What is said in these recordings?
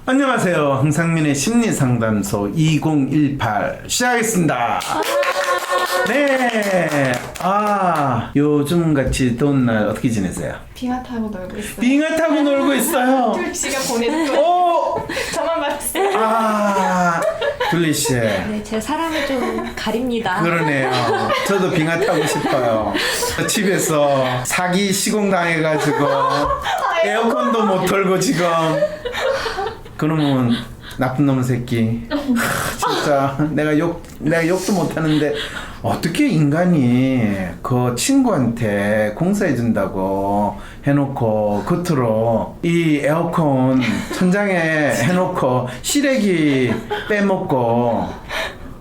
안녕하세요. 황상민의 심리상담소 2018 시작하겠습니다. 네. 요즘같이 더운 날 어떻게 지내세요? 빙하 타고 놀고 있어요. 빙하 타고 놀고 있어요. 둘씨가 보내는 오! 저만 봤어요. 둘리씨. 네, 제 사랑을 좀 가립니다. 그러네요. 저도 빙하 타고 싶어요. 집에서 사기 시공당해가지고 에어컨도 못 틀고 지금. 그러면 나쁜 놈 새끼. 진짜 내가 욕도 못하는데 어떻게 인간이 그 친구한테 공사해준다고 해놓고 겉으로 이 에어컨 천장에 해놓고 시래기 빼먹고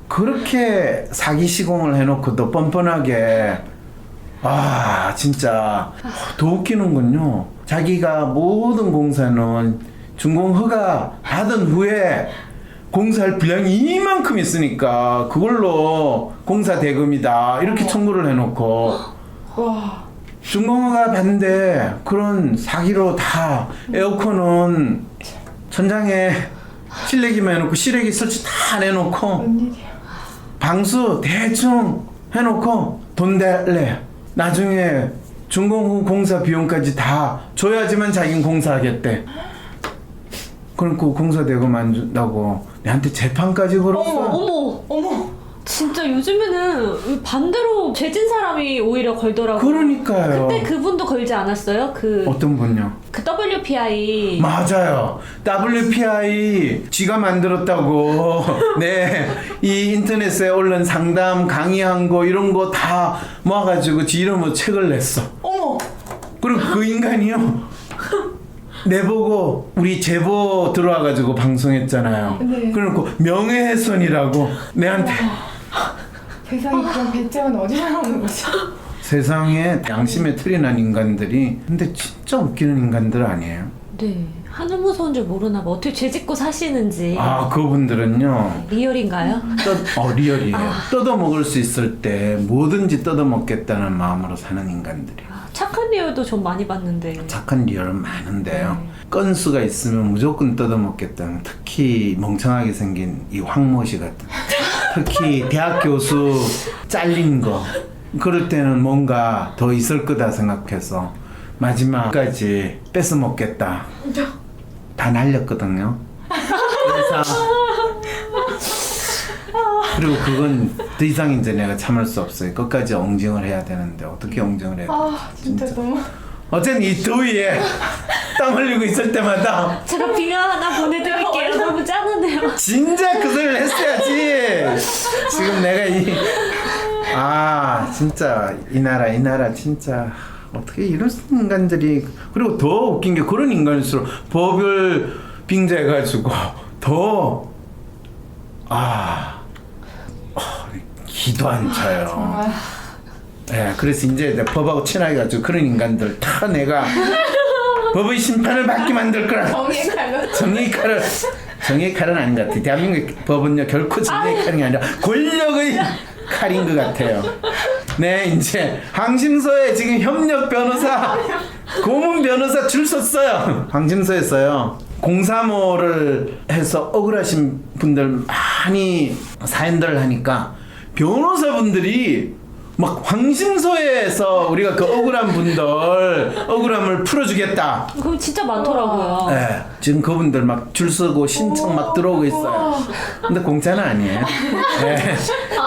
그렇게 사기 시공을 해놓고 또 뻔뻔하게 진짜 더 웃기는군요. 자기가 모든 공사는 준공 허가 받은 후에 공사할 분량이 이만큼 있으니까 그걸로 공사 대금이다 이렇게 청구를 해놓고 와. 준공허가 받는데 그런 사기로 다 에어컨은 천장에 실내기만 해놓고 실외기 설치 다 내놓고 웬일이야. 방수 방수 대충 해놓고 돈 달래. 나중에 준공후 공사 비용까지 다 줘야지만 자기는 공사하겠대. 그러니까 공사 대금 안 준다고 내한테 재판까지 걸었어. 어머. 진짜 요즘에는 반대로 죄진 사람이 오히려 걸더라고요. 그러니까요. 그때 그분도 걸지 않았어요? 어떤 분요? 그 WPI. 맞아요. WPI 지가 만들었다고. 네, 이 인터넷에 올린 상담 강의한 거 이런 거 다 모아가지고 지 이름으로 책을 냈어. 어머. 그리고 그 인간이요. 내보고 우리 제보 들어와가지고 방송했잖아요. 네. 그래놓고 명예훼손이라고 내한테. 세상에 그런 배짱은 어디서 나오는 거죠? 세상에 양심에 틀이 난 인간들이 근데 진짜 웃기는 인간들 아니에요? 네. 하늘 무서운 줄 모르나 봐. 어떻게 죄 짓고 사시는지. 그분들은요. 리얼인가요? 리얼이에요. 뜯어먹을 수 있을 때 뭐든지 뜯어먹겠다는 마음으로 사는 인간들이에요. 착한 리얼도 좀 많이 봤는데. 착한 리얼은 많은데요. 건수가 있으면 무조건 뜯어먹겠다는, 특히 멍청하게 생긴 이 황모씨 같은, 특히 대학 교수 잘린 거 그럴 때는 뭔가 더 있을 거다 생각해서 마지막까지 뺏어 먹겠다. 다 날렸거든요. 그리고 그건 더 이상 이제 내가 참을 수 없어요. 끝까지 엉징을 해야 되는데 어떻게 엉징을 해야 돼? 진짜 너무. 어쨌든 이 더위에 땀 흘리고 있을 때마다 제가 빙하 하나 보내드릴게요. 너무 짠하네요. 진짜 그 소리를 했어야지. 지금 내가 진짜 이 나라 진짜 어떻게 이런 인간들이. 그리고 더 웃긴 게 그런 인간일수록 법을 빙자해가지고 더 기도 안 차요. 정말. 네, 그래서 이제 법하고 친하게 가지고 그런 인간들 다 내가 법의 심판을 받게 만들 거라. 정의의 칼로. 정의의 칼은 아닌 것 같아요. 대한민국 법은요 결코 정의의 칼이 아니라 권력의 칼인 것 같아요. 네, 이제 항심소에 지금 협력 변호사, 고문 변호사 줄 섰어요. 항심소에서요 공사모를 해서 억울하신 분들 많이 사연들을 하니까 변호사분들이 막 황심소에서 우리가 그 억울한 분들 억울함을 풀어주겠다. 그럼 진짜 많더라고요. 네, 지금 그분들 막 줄 서고 신청 막 들어오고 있어요. 근데 공짜는 아니에요. 네,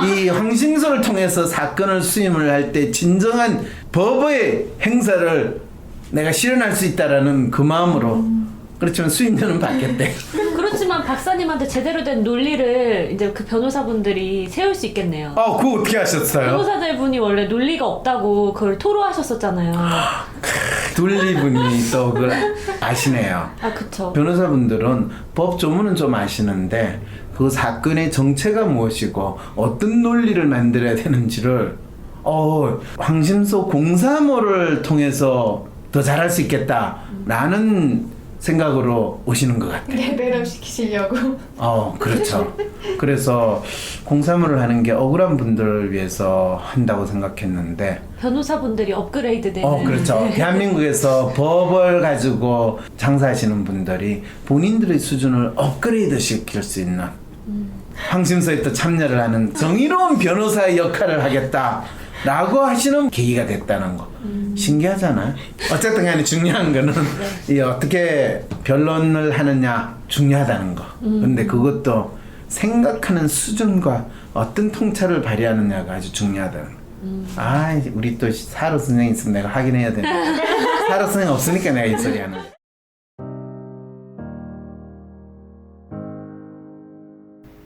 이 황심소를 통해서 사건을 수임을 할 때 진정한 법의 행사를 내가 실현할 수 있다라는 그 마음으로. 그렇지만 수임료는 받겠대. 그렇지만 박사님한테 제대로 된 논리를 이제 그 변호사분들이 세울 수 있겠네요. 그거 어떻게 하셨어요? 변호사들 분이 원래 논리가 없다고 그걸 토로하셨었잖아요. 둘리분이 또 그걸 아시네요. 그쵸. 변호사분들은 법 조문은 좀 아시는데 그 사건의 정체가 무엇이고 어떤 논리를 만들어야 되는지를 황심소 공사모를 통해서 더 잘할 수 있겠다라는 생각으로 오시는 것 같아요. 레벨업 시키시려고. 그렇죠. 그래서 공사무를 하는 게 억울한 분들을 위해서 한다고 생각했는데 변호사분들이 업그레이드 되는. 그렇죠. 네. 대한민국에서 법을 가지고 장사하시는 분들이 본인들의 수준을 업그레이드 시킬 수 있는 황심소에 또 참여를 하는 정의로운 변호사의 역할을 하겠다라고 하시는 계기가 됐다는 거. 신기하잖아요. 어쨌든 간에 중요한 거는 이 어떻게 변론을 하느냐 중요하다는 거. 근데 그것도 생각하는 수준과 어떤 통찰을 발휘하느냐가 아주 중요하다는 거. 우리 또 사로 선생님 있으면 내가 하긴 해야 되는데 사로 선생님 없으니까 내가 이 소리 하는 거야.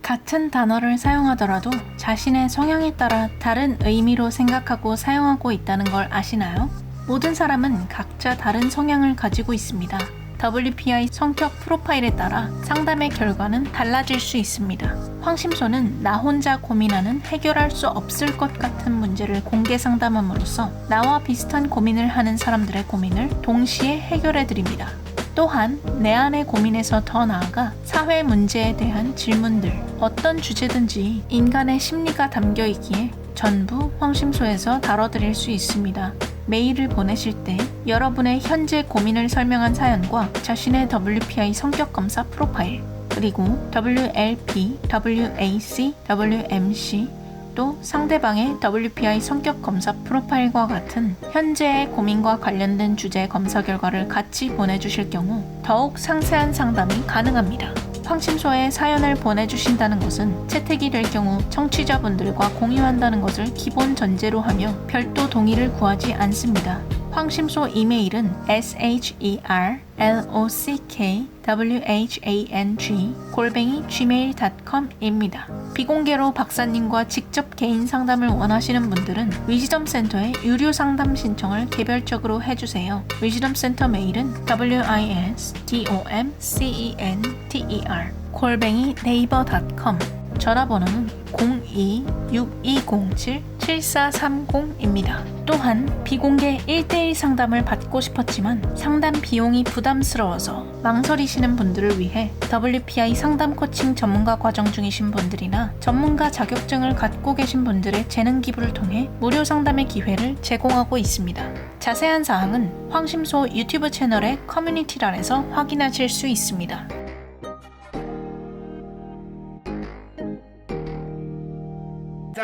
같은 단어를 사용하더라도 자신의 성향에 따라 다른 의미로 생각하고 사용하고 있다는 걸 아시나요? 모든 사람은 각자 다른 성향을 가지고 있습니다. WPI 성격 프로파일에 따라 상담의 결과는 달라질 수 있습니다. 황심소는 나 혼자 고민하는 해결할 수 없을 것 같은 문제를 공개 상담함으로써 나와 비슷한 고민을 하는 사람들의 고민을 동시에 해결해 드립니다. 또한 내 안의 고민에서 더 나아가 사회 문제에 대한 질문들, 어떤 주제든지 인간의 심리가 담겨 있기에 전부 황심소에서 다뤄드릴 수 있습니다. 메일을 보내실 때 여러분의 현재 고민을 설명한 사연과 자신의 WPI 성격검사 프로파일, 그리고 WLP, WAC, WMC, 또 상대방의 WPI 성격검사 프로파일과 같은 현재의 고민과 관련된 주제 검사 결과를 같이 보내주실 경우 더욱 상세한 상담이 가능합니다. 황심소에 사연을 보내주신다는 것은 채택이 될 경우 청취자분들과 공유한다는 것을 기본 전제로 하며 별도 동의를 구하지 않습니다. 황심소 이메일은 sherlockwhang@gmail.com입니다. 비공개로 박사님과 직접 개인 상담을 원하시는 분들은 위즈덤 센터에 유료 상담 신청을 개별적으로 해주세요. 위즈덤 센터 메일은 wisdomcenter@naver.com. 전화번호는 02-6207-7430입니다. 또한 비공개 1대1 상담을 받고 싶었지만 상담 비용이 부담스러워서 망설이시는 분들을 위해 WPI 상담 코칭 전문가 과정 중이신 분들이나 전문가 자격증을 갖고 계신 분들의 재능 기부를 통해 무료 상담의 기회를 제공하고 있습니다. 자세한 사항은 황심소 유튜브 채널의 커뮤니티란에서 확인하실 수 있습니다.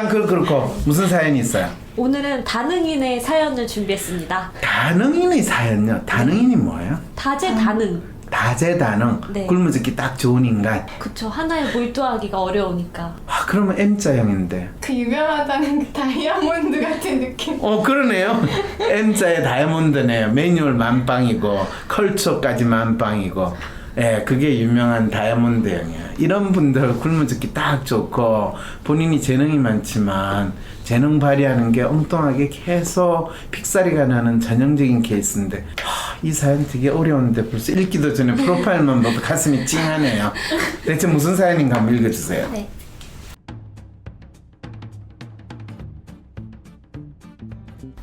그렇고 무슨 사연이 있어요? 오늘은 다능인의 사연을 준비했습니다. 다능인의 사연요? 다능인이 뭐예요? 다재다능. 다재다능. 네. 굶어 죽기 딱 좋은 인간. 그쵸. 하나에 몰두하기가 어려우니까. 그러면 M자형인데. 그 유명하다는 그 다이아몬드 같은 느낌. 그러네요. M자의 다이아몬드네요. 매뉴얼 만빵이고 컬처까지 만빵이고. 그게 유명한 다이아몬드형이야. 이런 분들 굶어 죽기 딱 좋고 본인이 재능이 많지만 재능 발휘하는 게 엉뚱하게 계속 픽사리가 나는 전형적인 케이스인데 이 사연 되게 어려운데 벌써 읽기도 전에 프로파일만 봐도 가슴이 찡하네요. 대체 무슨 사연인가 한번 읽어주세요. 네.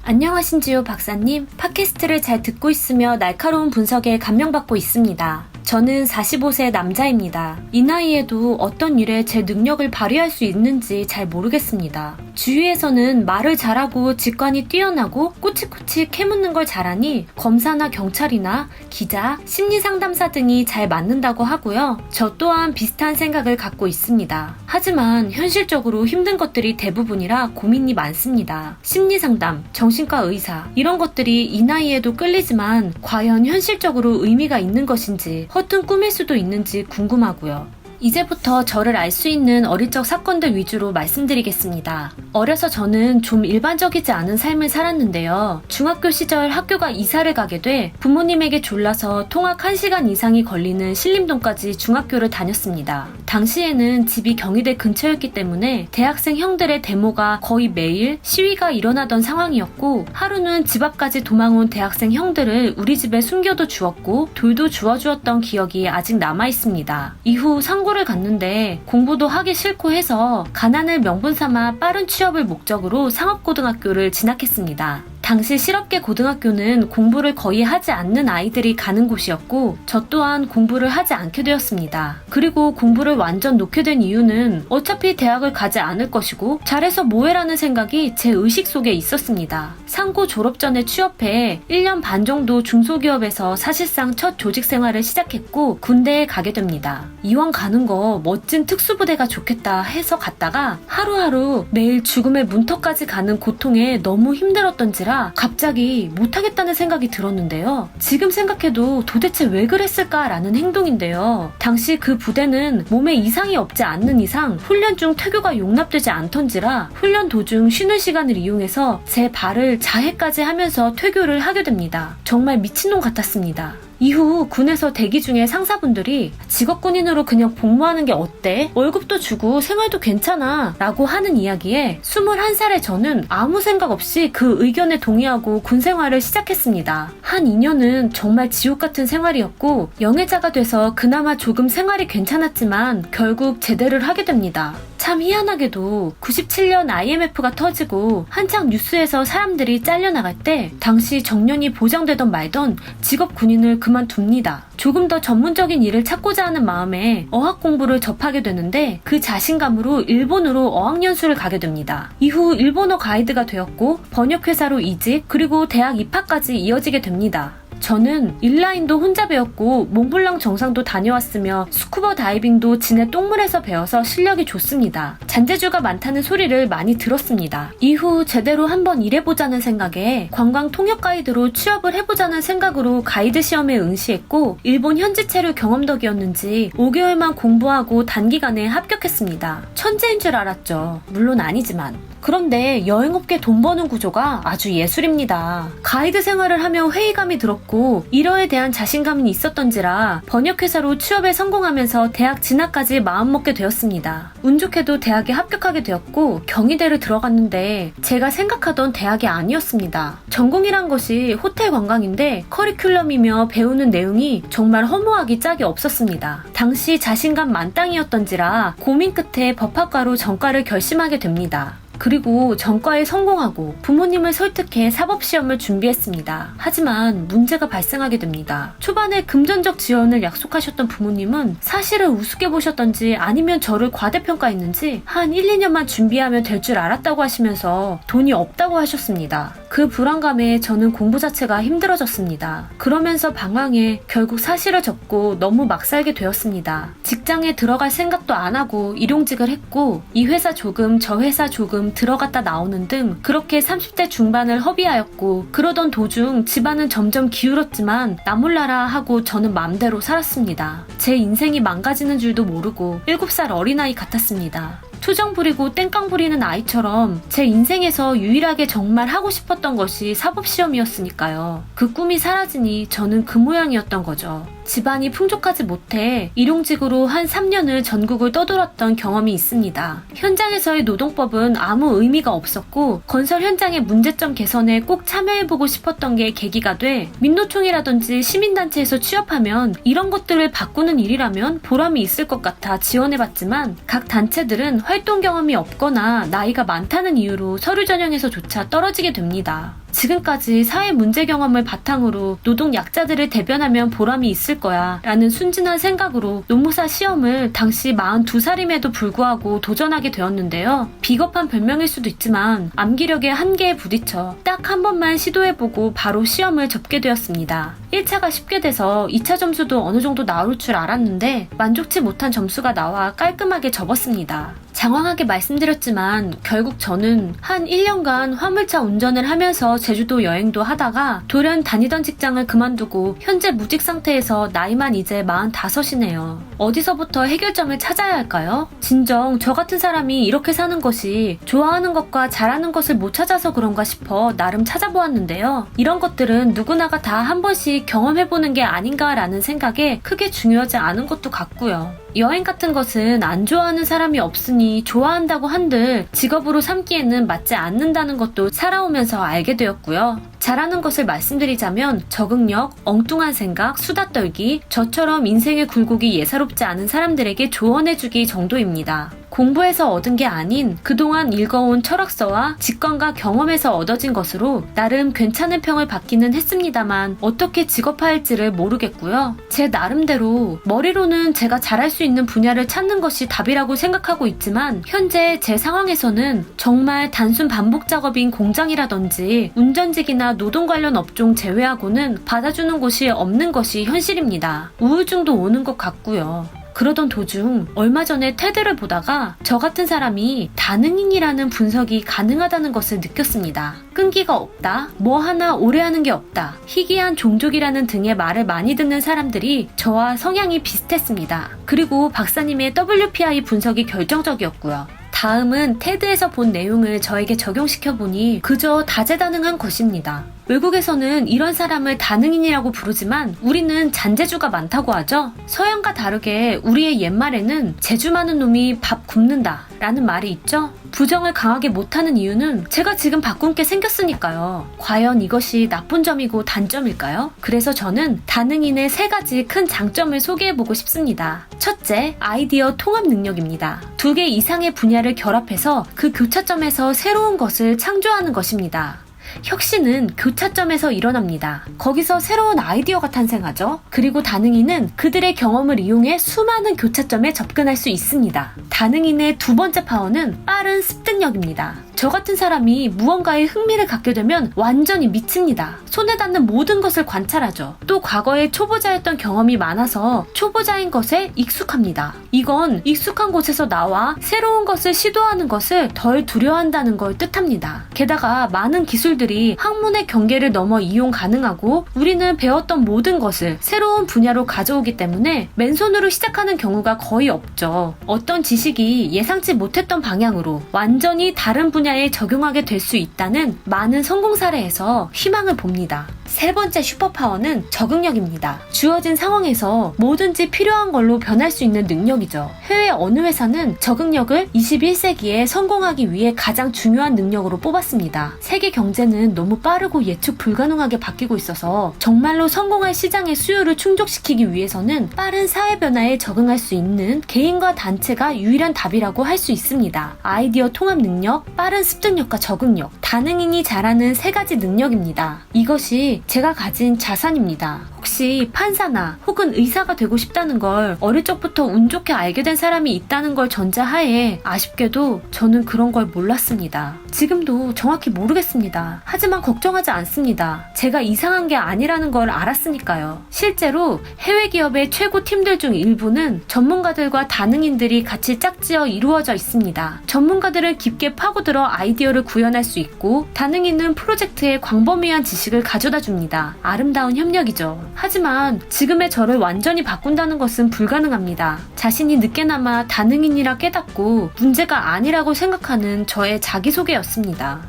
안녕하신지요 박사님. 팟캐스트를 잘 듣고 있으며 날카로운 분석에 감명받고 있습니다. 저는 45세 남자입니다. 이 나이에도 어떤 일에 제 능력을 발휘할 수 있는지 잘 모르겠습니다. 주위에서는 말을 잘하고 직관이 뛰어나고 꼬치꼬치 캐묻는 걸 잘하니 검사나 경찰이나 기자, 심리상담사 등이 잘 맞는다고 하고요. 저 또한 비슷한 생각을 갖고 있습니다. 하지만 현실적으로 힘든 것들이 대부분이라 고민이 많습니다. 심리상담, 정신과 의사 이런 것들이 이 나이에도 끌리지만 과연 현실적으로 의미가 있는 것인지 허튼 꿈일 수도 있는지 궁금하고요. 이제부터 저를 알 수 있는 어릴 적 사건들 위주로 말씀드리겠습니다. 어려서 저는 좀 일반적이지 않은 삶을 살았는데요. 중학교 시절 학교가 이사를 가게 돼 부모님에게 졸라서 통학 1시간 이상이 걸리는 신림동까지 중학교를 다녔습니다. 당시에는 집이 경희대 근처였기 때문에 대학생 형들의 데모가 거의 매일 시위가 일어나던 상황이었고 하루는 집 앞까지 도망온 대학생 형들을 우리 집에 숨겨도 주었고 돌도 주워주었던 기억이 아직 남아있습니다. 이후 상고를 갔는데 공부도 하기 싫고 해서 가난을 명분 삼아 빠른 취업을 목적으로 상업고등학교를 진학했습니다. 당시 실업계 고등학교는 공부를 거의 하지 않는 아이들이 가는 곳이었고 저 또한 공부를 하지 않게 되었습니다. 그리고 공부를 완전 놓게 된 이유는 어차피 대학을 가지 않을 것이고 잘해서 뭐해라는 생각이 제 의식 속에 있었습니다. 상고 졸업 전에 취업해 1년 반 정도 중소기업에서 사실상 첫 조직 생활을 시작했고 군대에 가게 됩니다. 이왕 가는 거 멋진 특수부대가 좋겠다 해서 갔다가 하루하루 매일 죽음의 문턱까지 가는 고통에 너무 힘들었던지라 갑자기 못하겠다는 생각이 들었는데요. 지금 생각해도 도대체 왜 그랬을까라는 행동인데요. 당시 그 부대는 몸에 이상이 없지 않는 이상 훈련 중 퇴교가 용납되지 않던지라 훈련 도중 쉬는 시간을 이용해서 제 발을 자해까지 하면서 퇴교를 하게 됩니다. 정말 미친놈 같았습니다. 이후 군에서 대기 중에 상사분들이 직업군인으로 그냥 복무하는 게 어때? 월급도 주고 생활도 괜찮아 라고 하는 이야기에 21살의 저는 아무 생각 없이 그 의견에 동의하고 군 생활을 시작했습니다. 한 2년은 정말 지옥 같은 생활이었고 영예자가 돼서 그나마 조금 생활이 괜찮았지만 결국 제대를 하게 됩니다. 참 희한하게도 97년 IMF가 터지고 한창 뉴스에서 사람들이 잘려나갈 때 당시 정년이 보장되던 말던 직업 군인을 그만둡니다. 조금 더 전문적인 일을 찾고자 하는 마음에 어학 공부를 접하게 되는데 그 자신감으로 일본으로 어학연수를 가게 됩니다. 이후 일본어 가이드가 되었고 번역회사로 이직 그리고 대학 입학까지 이어지게 됩니다. 저는 인라인도 혼자 배웠고 몽블랑 정상도 다녀왔으며 스쿠버 다이빙도 진해 똥물에서 배워서 실력이 좋습니다. 잔재주가 많다는 소리를 많이 들었습니다. 이후 제대로 한번 일해보자는 생각에 관광 통역 가이드로 취업을 해보자는 생각으로 가이드 시험에 응시했고 일본 현지체류 경험 덕이었는지 5개월만 공부하고 단기간에 합격했습니다. 천재인 줄 알았죠. 물론 아니지만. 그런데 여행업계 돈 버는 구조가 아주 예술입니다. 가이드 생활을 하며 회의감이 들었고 일어에 대한 자신감이 있었던지라 번역회사로 취업에 성공하면서 대학 진학까지 마음먹게 되었습니다. 운 좋게도 대학에 합격하게 되었고 경희대를 들어갔는데 제가 생각하던 대학이 아니었습니다. 전공이란 것이 호텔 관광인데 커리큘럼이며 배우는 내용이 정말 허무하기 짝이 없었습니다. 당시 자신감 만땅이었던지라 고민 끝에 법학과로 전과를 결심하게 됩니다. 그리고 전과에 성공하고 부모님을 설득해 사법시험을 준비했습니다. 하지만 문제가 발생하게 됩니다. 초반에 금전적 지원을 약속하셨던 부모님은 사실을 우습게 보셨던지 아니면 저를 과대평가했는지 한 1, 2년만 준비하면 될 줄 알았다고 하시면서 돈이 없다고 하셨습니다. 그 불안감에 저는 공부 자체가 힘들어졌습니다. 그러면서 방황해 결국 사실을 접고 너무 막 살게 되었습니다. 직장에 들어갈 생각도 안 하고 일용직을 했고 이 회사 조금 저 회사 조금 들어갔다 나오는 등 그렇게 30대 중반을 허비하였고 그러던 도중 집안은 점점 기울었지만 나 몰라라 하고 저는 맘대로 살았습니다. 제 인생이 망가지는 줄도 모르고 7살 어린아이 같았습니다. 투정 부리고 땡깡 부리는 아이처럼 제 인생에서 유일하게 정말 하고 싶었던 것이 사법시험이었으니까요. 그 꿈이 사라지니 저는 그 모양이었던 거죠. 집안이 풍족하지 못해 일용직으로 한 3년을 전국을 떠돌았던 경험이 있습니다. 현장에서의 노동법은 아무 의미가 없었고 건설 현장의 문제점 개선에 꼭 참여해보고 싶었던 게 계기가 돼 민노총이라든지 시민단체에서 취업하면 이런 것들을 바꾸는 일이라면 보람이 있을 것 같아 지원해봤지만 각 단체들은 활동 경험이 없거나 나이가 많다는 이유로 서류 전형에서조차 떨어지게 됩니다. 지금까지 사회 문제 경험을 바탕으로 노동 약자들을 대변하면 보람이 있을 거야 라는 순진한 생각으로 노무사 시험을 당시 42살임에도 불구하고 도전하게 되었는데요. 비겁한 별명일 수도 있지만 암기력의 한계에 부딪혀 딱 한 번만 시도해보고 바로 시험을 접게 되었습니다. 1차가 쉽게 돼서 2차 점수도 어느 정도 나올 줄 알았는데 만족치 못한 점수가 나와 깔끔하게 접었습니다. 장황하게 말씀드렸지만 결국 저는 한 1년간 화물차 운전을 하면서 제주도 여행도 하다가 돌연 다니던 직장을 그만두고 현재 무직 상태에서 나이만 이제 45이네요. 어디서부터 해결점을 찾아야 할까요? 진정 저 같은 사람이 이렇게 사는 것이 좋아하는 것과 잘하는 것을 못 찾아서 그런가 싶어 나름 찾아보았는데요. 이런 것들은 누구나가 다 한 번씩 경험해보는 게 아닌가라는 생각에 크게 중요하지 않은 것도 같고요. 여행 같은 것은 안 좋아하는 사람이 없으니 좋아한다고 한들 직업으로 삼기에는 맞지 않는다는 것도 살아오면서 알게 되었고요. 잘하는 것을 말씀드리자면 적응력, 엉뚱한 생각, 수다 떨기, 저처럼 인생의 굴곡이 예사롭지 않은 사람들에게 조언해주기 정도입니다. 공부에서 얻은 게 아닌 그동안 읽어온 철학서와 직관과 경험에서 얻어진 것으로 나름 괜찮은 평을 받기는 했습니다만 어떻게 직업화할지를 모르겠고요. 제 나름대로 머리로는 제가 잘할 수 있는 분야를 찾는 것이 답이라고 생각하고 있지만 현재 제 상황에서는 정말 단순 반복 작업인 공장이라든지 운전직이나 노동 관련 업종 제외하고는 받아주는 곳이 없는 것이 현실입니다. 우울증도 오는 것 같고요. 그러던 도중 얼마 전에 테드를 보다가 저 같은 사람이 다능인이라는 분석이 가능하다는 것을 느꼈습니다. 끈기가 없다, 뭐 하나 오래 하는 게 없다, 희귀한 종족이라는 등의 말을 많이 듣는 사람들이 저와 성향이 비슷했습니다. 그리고 박사님의 WPI 분석이 결정적이었고요. 다음은 테드에서 본 내용을 저에게 적용시켜보니 그저 다재다능한 것입니다. 외국에서는 이런 사람을 다능인이라고 부르지만 우리는 잔재주가 많다고 하죠. 서양과 다르게 우리의 옛말에는 재주 많은 놈이 밥 굶는다 라는 말이 있죠. 부정을 강하게 못하는 이유는 제가 지금 바꾼 게 생겼으니까요. 과연 이것이 나쁜 점이고 단점일까요? 그래서 저는 다능인의 3가지 큰 장점을 소개해보고 싶습니다. 첫째, 아이디어 통합 능력입니다. 2개 이상의 분야를 결합해서 그 교차점에서 새로운 것을 창조하는 것입니다. 혁신은 교차점에서 일어납니다. 거기서 새로운 아이디어가 탄생하죠. 그리고 다능인은 그들의 경험을 이용해 수많은 교차점에 접근할 수 있습니다. 다능인의 2번째 파워는 빠른 습득력입니다. 저 같은 사람이 무언가에 흥미를 갖게 되면 완전히 미칩니다. 손에 닿는 모든 것을 관찰하죠. 또 과거에 초보자였던 경험이 많아서 초보자인 것에 익숙합니다. 이건 익숙한 곳에서 나와 새로운 것을 시도하는 것을 덜 두려워한다는 걸 뜻합니다. 게다가 많은 기술들이 학문의 경계를 넘어 이용 가능하고 우리는 배웠던 모든 것을 새로운 분야로 가져오기 때문에 맨손으로 시작하는 경우가 거의 없죠. 어떤 지식이 예상치 못했던 방향으로 완전히 다른 분야에 적용하게 될 수 있다는 많은 성공 사례에서 희망을 봅니다. 3번째 슈퍼파워는 적응력입니다. 주어진 상황에서 뭐든지 필요한 걸로 변할 수 있는 능력이죠. 해외 어느 회사는 적응력을 21세기에 성공하기 위해 가장 중요한 능력으로 뽑았습니다. 세계 경제는 너무 빠르고 예측 불가능하게 바뀌고 있어서 정말로 성공할 시장의 수요를 충족시키기 위해서는 빠른 사회 변화에 적응할 수 있는 개인과 단체가 유일한 답이라고 할 수 있습니다. 아이디어 통합 능력, 빠른 습득력과 적응력, 다능인이 잘하는 3가지 능력입니다. 이것이 제가 가진 자산입니다. 혹시 판사나 혹은 의사가 되고 싶다는 걸 어릴 적부터 운 좋게 알게 된 사람이 있다는 걸 전제하에 아쉽게도 저는 그런 걸 몰랐습니다. 지금도 정확히 모르겠습니다. 하지만 걱정하지 않습니다. 제가 이상한 게 아니라는 걸 알았으니까요. 실제로 해외 기업의 최고 팀들 중 일부는 전문가들과 다능인들이 같이 짝지어 이루어져 있습니다. 전문가들은 깊게 파고들어 아이디어를 구현할 수 있고 다능인은 프로젝트에 광범위한 지식을 가져다 줍니다. 아름다운 협력이죠. 하지만 지금의 저를 완전히 바꾼다는 것은 불가능합니다. 자신이 늦게나마 다능인이라 깨닫고 문제가 아니라고 생각하는 저의 자기소개였습니다.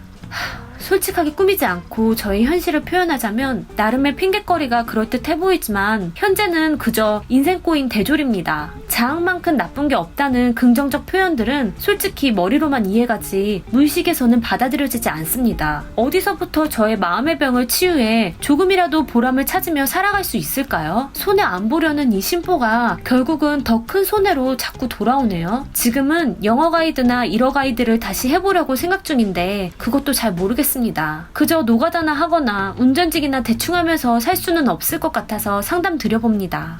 솔직하게 꾸미지 않고 저의 현실을 표현하자면 나름의 핑곗거리가 그럴듯해 보이지만 현재는 그저 인생 꼬인 대졸입니다. 자학만큼 나쁜 게 없다는 긍정적 표현들은 솔직히 머리로만 이해가지 무의식에서는 받아들여지지 않습니다. 어디서부터 저의 마음의 병을 치유해 조금이라도 보람을 찾으며 살아갈 수 있을까요? 손해 안 보려는 이 심보가 결국은 더 큰 손해로 자꾸 돌아오네요. 지금은 영어 가이드나 일어 가이드를 다시 해보려고 생각 중인데 그것도 잘 모르겠습니다. 그저 노가다나 하거나 운전직이나 대충 하면서 살 수는 없을 것 같아서 상담 드려봅니다.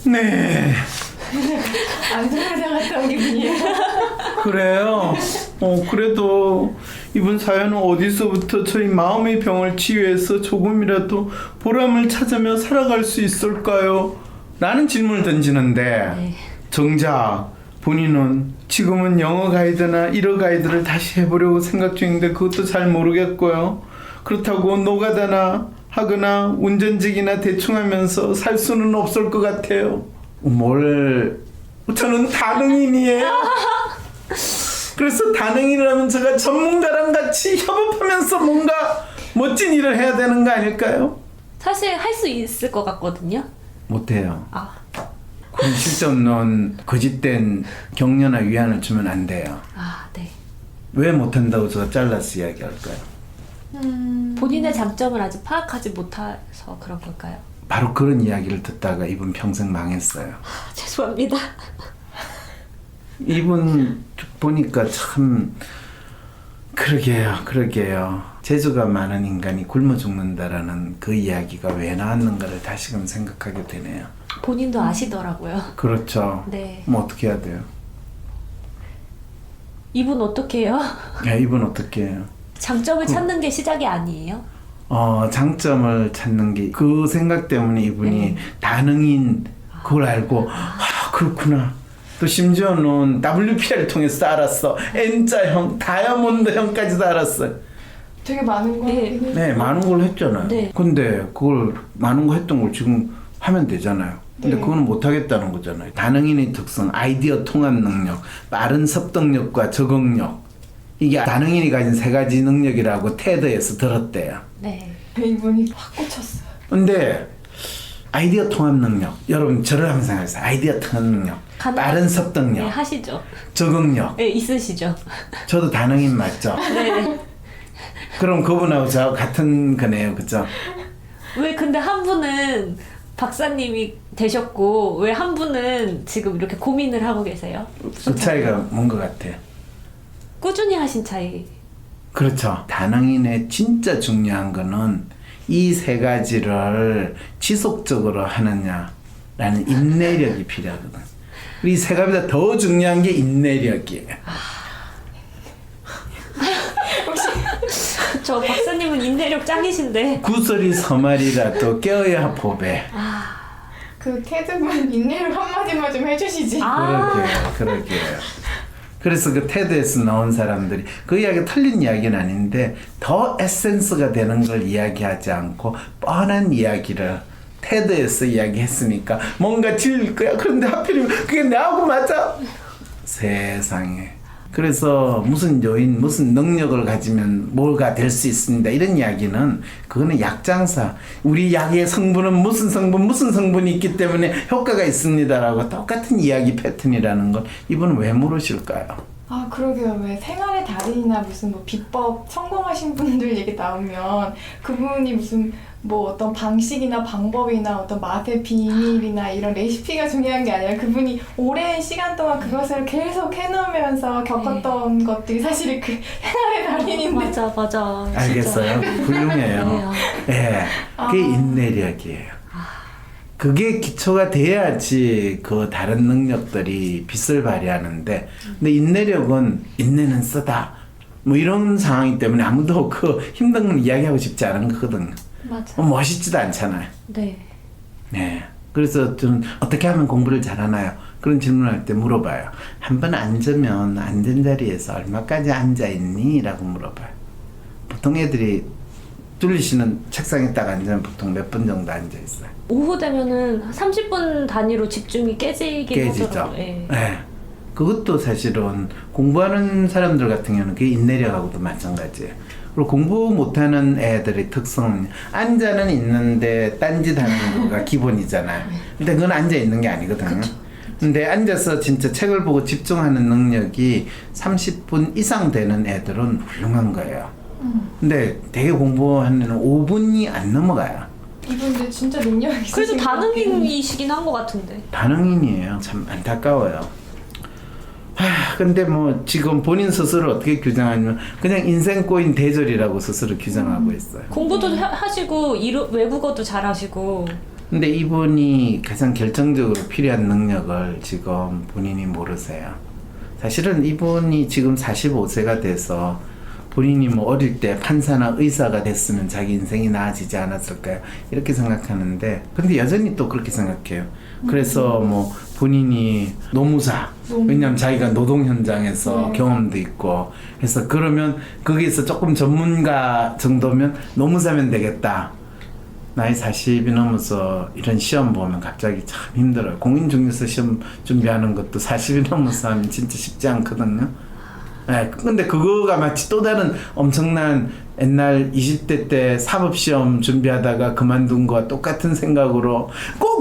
네, 안전하자 갔다 온 기분이에요. 그래요. 그래도 이분 사연은 어디서부터 저희 마음의 병을 치유해서 조금이라도 보람을 찾으며 살아갈 수 있을까요? 라는 질문을 던지는데 정작 본인은 지금은 영어 가이드나 일어 가이드를 다시 해보려고 생각 중인데 그것도 잘 모르겠고요. 그렇다고 노가다나 하거나 운전직이나 대충 하면서 살 수는 없을 것 같아요. 저는 다능인이에요. 그래서 다능인이라면 제가 전문가랑 같이 협업하면서 뭔가 멋진 일을 해야 되는 거 아닐까요? 사실 할 수 있을 것 같거든요. 못해요. 그럼 실전론 거짓된 격려나 위안을 주면 안 돼요. 네. 왜 못한다고 제가 잘라서 이야기할까요? 본인의 장점을 아직 파악하지 못해서 그런 걸까요? 바로 그런 이야기를 듣다가 이분 평생 망했어요. 죄송합니다. 이분 보니까 참 그러게요. 재주가 많은 인간이 굶어 죽는다라는 그 이야기가 왜 나왔는가를 다시금 생각하게 되네요. 본인도 아시더라고요. 그렇죠. 네. 뭐 어떻게 해야 돼요? 이분 어떻게 해요? 야, 이분 어떻게 해요? 장점을 찾는 게 시작이 아니에요? 장점을 찾는 게 그 생각 때문에 이분이 다능인 그걸 알고 그렇구나. 또 심지어는 WPR을 통해서 알았어. N자형, 다이아몬드형까지도 알았어요. 되게 많은 거 네. 하긴 해요. 네, 많은 걸 했잖아요. 네. 근데 그걸 많은 거 했던 걸 지금 하면 되잖아요. 근데 네. 그거는 못 하겠다는 거잖아요. 다능인의 특성, 아이디어 통합 능력, 빠른 습득력과 적응력. 이게 다능인이 가진 세 가지 능력이라고 테드에서 들었대요. 네. 이분이 확 꽂혔어요. 근데 아이디어 통합 능력, 여러분 저를 한번 생각해보세요. 아이디어 통합 능력, 빠른 습득력, 네, 하시죠. 적응력. 네, 있으시죠. 저도 다능인 맞죠? 네. 그럼 그분하고 저 같은 거네요, 그죠? 왜 근데 한 분은 박사님이 되셨고 왜 한 분은 지금 이렇게 고민을 하고 계세요? 그 차이가 뭔 것 같아요? 꾸준히 하신 차이. 그렇죠. 다능인의 진짜 중요한 거는 이 세 가지를 지속적으로 하느냐라는 인내력이 필요하거든. 이 세 가지보다 더 중요한 게 인내력이에요. 저 박사님은 인내력 짱이신데. 구설이 서말이라도 깨어야 보배. 그 테드분 인내를 한마디만 좀 해주시지. 그러게요. 그래서 그 테드에서 나온 사람들이 그 이야기 틀린 이야기는 아닌데 더 에센스가 되는 걸 이야기하지 않고 뻔한 이야기를 테드에서 이야기했으니까 뭔가 질릴 거야. 그런데 하필이면 그게 나하고 맞아. 세상에. 그래서 무슨 요인, 무슨 능력을 가지면 뭐가 될 수 있습니다. 이런 이야기는 그거는 약장사. 우리 약의 성분은 무슨 성분이 있기 때문에 효과가 있습니다라고 똑같은 이야기 패턴이라는 걸 이분은 왜 모르실까요? 아 그러게요. 왜 생활의 달인이나 무슨 뭐 비법 성공하신 분들 얘기 나오면 그분이 무슨 뭐 어떤 방식이나 방법이나 어떤 맛의 비밀이나 이런 레시피가 중요한 게 아니라 그분이 오랜 시간 동안 그것을 계속 해놓으면서 겪었던 것들이 사실 그 생활의 달인인데. 맞아. 알겠어요. 훌륭해요. 예, 그게 인내력이에요. 그게 기초가 돼야지 그 다른 능력들이 빛을 발휘하는데, 근데 인내는 쓰다. 뭐 이런 상황이기 때문에 아무도 그 힘든 건 이야기하고 싶지 않은 거거든요. 맞아. 멋있지도 않잖아요. 네. 네. 그래서 좀 어떻게 하면 공부를 잘하나요? 그런 질문할 때 물어봐요. 한 번 앉으면 앉은 자리에서 얼마까지 앉아있니? 라고 물어봐요. 보통 애들이 뚫리시는 책상에 딱 앉으면 보통 몇 분 정도 앉아있어요. 오후 되면은 30분 단위로 집중이 깨지긴 깨지죠. 하더라고요. 예. 네. 그것도 사실은 공부하는 사람들 같은 경우는 그게 인내력하고도 마찬가지예요. 그리고 공부 못하는 애들의 특성은 앉아는 있는데 딴짓하는 거가 기본이잖아요. 근데 그건 앉아 있는 게 아니거든요. 근데 앉아서 진짜 책을 보고 집중하는 능력이 30분 이상 되는 애들은 훌륭한 거예요. 근데 되게 공부하는 5분이 안 넘어가요. 이분들 진짜 능력이 있으신 그래도 것 같긴 해요. 다능인이시긴 한 것 같은데. 다능인이에요. 참 안타까워요. 근데 뭐 지금 본인 스스로 어떻게 규정하냐면 그냥 인생 꼬인 대졸이라고 스스로 규정하고 있어요. 공부도 하시고 외국어도 잘하시고. 근데 이분이 가장 결정적으로 필요한 능력을 지금 본인이 모르세요. 사실은 이분이 지금 45세가 돼서 본인이 뭐 어릴 때 판사나 의사가 됐으면 자기 인생이 나아지지 않았을까요? 이렇게 생각하는데, 근데 여전히 또 그렇게 생각해요. 그래서 뭐 본인이 노무사, 왜냐면 자기가 노동 현장에서 경험도 있고 해서 그러면 거기서 조금 전문가 정도면 노무사면 되겠다. 나이 40이 넘어서 이런 시험 보면 갑자기 참 힘들어요. 공인중개사 시험 준비하는 것도 40이 넘어서 하면 진짜 쉽지 않거든요. 네, 근데 그거가 마치 또 다른 엄청난 옛날 20대 때 사법시험 준비하다가 그만둔 거와 똑같은 생각으로 꼭